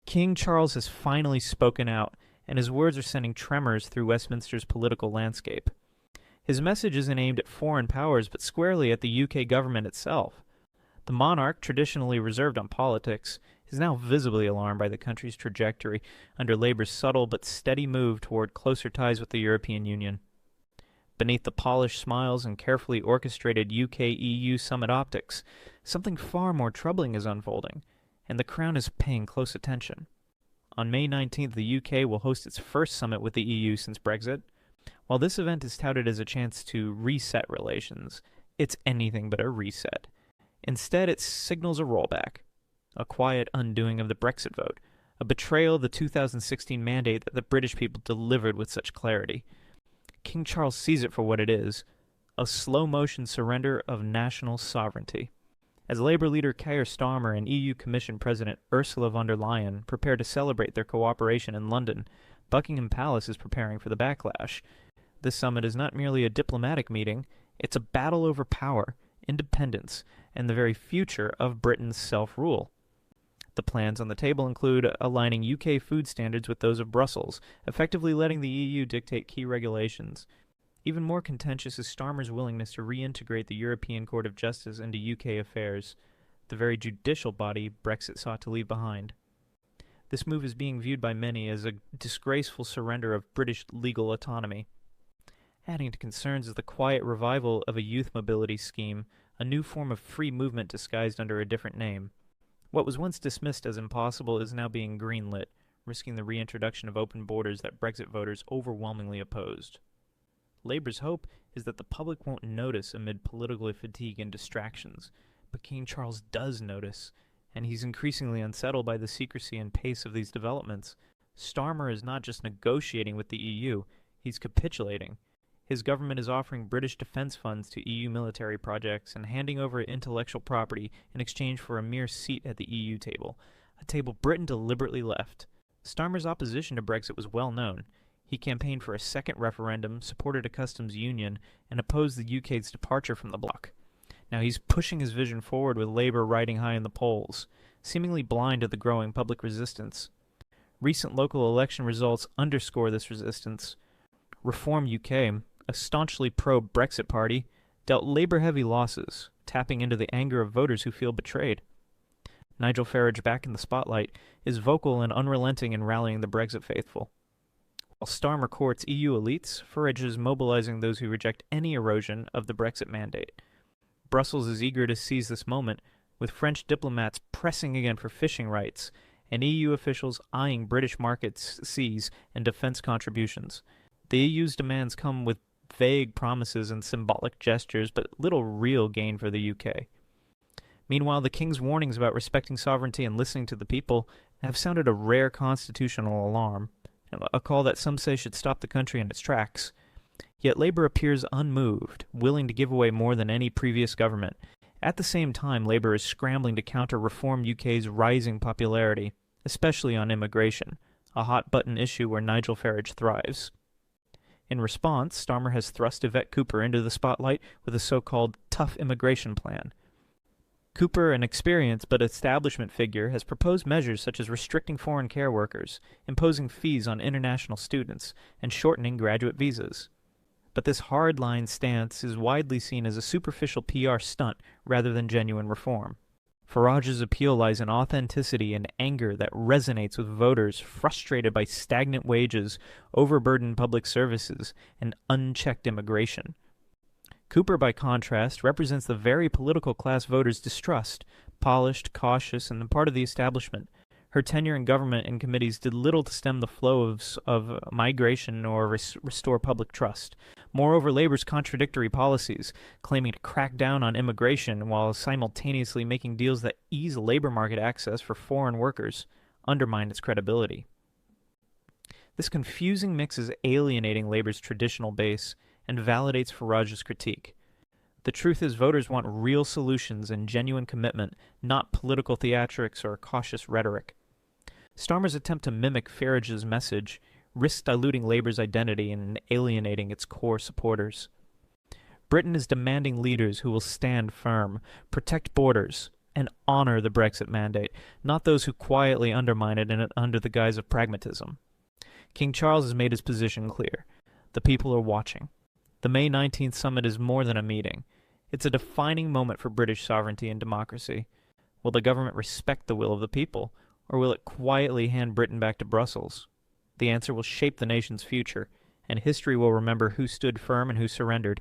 King Charles has finally spoken out, and his words are sending tremors through Westminster's political landscape. His message isn't aimed at foreign powers, but squarely at the UK government itself. The monarch, traditionally reserved on politics, is now visibly alarmed by the country's trajectory under Labour's subtle but steady move toward closer ties with the European Union. Beneath the polished smiles and carefully orchestrated UK-EU summit optics, something far more troubling is unfolding, and the Crown is paying close attention. On May 19th, the UK will host its first summit with the EU since Brexit. While this event is touted as a chance to reset relations, it's anything but a reset. Instead, it signals a rollback, a quiet undoing of the Brexit vote, a betrayal of the 2016 mandate that the British people delivered with such clarity. King Charles sees it for what it is, a slow-motion surrender of national sovereignty. As Labour leader Keir Starmer and EU Commission President Ursula von der Leyen prepare to celebrate their cooperation in London, Buckingham Palace is preparing for the backlash. This summit is not merely a diplomatic meeting, it's a battle over power, independence, and the very future of Britain's self-rule. The plans on the table include aligning UK food standards with those of Brussels, effectively letting the EU dictate key regulations. Even more contentious is Starmer's willingness to reintegrate the European Court of Justice into UK affairs, the very judicial body Brexit sought to leave behind. This move is being viewed by many as a disgraceful surrender of British legal autonomy. Adding to concerns is the quiet revival of a youth mobility scheme, a new form of free movement disguised under a different name. What was once dismissed as impossible is now being greenlit, risking the reintroduction of open borders that Brexit voters overwhelmingly opposed. Labour's hope is that the public won't notice amid political fatigue and distractions, but King Charles does notice, and he's increasingly unsettled by the secrecy and pace of these developments. Starmer is not just negotiating with the EU, he's capitulating. His government is offering British defence funds to EU military projects and handing over intellectual property in exchange for a mere seat at the EU table, a table Britain deliberately left. Starmer's opposition to Brexit was well known. He campaigned for a second referendum, supported a customs union, and opposed the UK's departure from the bloc. Now he's pushing his vision forward with Labour riding high in the polls, seemingly blind to the growing public resistance. Recent local election results underscore this resistance. Reform UK, a staunchly pro-Brexit party, dealt Labour-heavy losses, tapping into the anger of voters who feel betrayed. Nigel Farage, back in the spotlight, is vocal and unrelenting in rallying the Brexit faithful. While Starmer courts EU elites, Farage is mobilizing those who reject any erosion of the Brexit mandate. Brussels is eager to seize this moment, with French diplomats pressing again for fishing rights, and EU officials eyeing British markets, seas, and defence contributions. The EU's demands come with vague promises and symbolic gestures, but little real gain for the UK. Meanwhile, the King's warnings about respecting sovereignty and listening to the people have sounded a rare constitutional alarm, a call that some say should stop the country in its tracks. Yet Labour appears unmoved, willing to give away more than any previous government. At the same time, Labour is scrambling to counter Reform UK's rising popularity, especially on immigration, a hot-button issue where Nigel Farage thrives. In response, Starmer has thrust Yvette into the spotlight with a so-called tough immigration plan. Cooper, an experienced but establishment figure, has proposed measures such as restricting foreign care workers, imposing fees on international students, and shortening graduate visas. But this hardline stance is widely seen as a superficial PR stunt rather than genuine reform. Farage's appeal lies in authenticity and anger that resonates with voters frustrated by stagnant wages, overburdened public services, and unchecked immigration. Cooper, by contrast, represents the very political class voters distrust, polished, cautious, and part of the establishment. Her tenure in government and committees did little to stem the flow of migration or restore public trust. Moreover, Labour's contradictory policies, claiming to crack down on immigration while simultaneously making deals that ease labour market access for foreign workers, undermine its credibility. This confusing mix is alienating Labour's traditional base and validates Farage's critique. The truth is, voters want real solutions and genuine commitment, not political theatrics or cautious rhetoric. Starmer's attempt to mimic Farage's message risks diluting Labour's identity and alienating its core supporters. Britain is demanding leaders who will stand firm, protect borders, and honor the Brexit mandate, not those who quietly undermine it under the guise of pragmatism. King Charles has made his position clear. The people are watching. The May 19th summit is more than a meeting. It's a defining moment for British sovereignty and democracy. Will the government respect the will of the people, or will it quietly hand Britain back to Brussels? The answer will shape the nation's future, and history will remember who stood firm and who surrendered.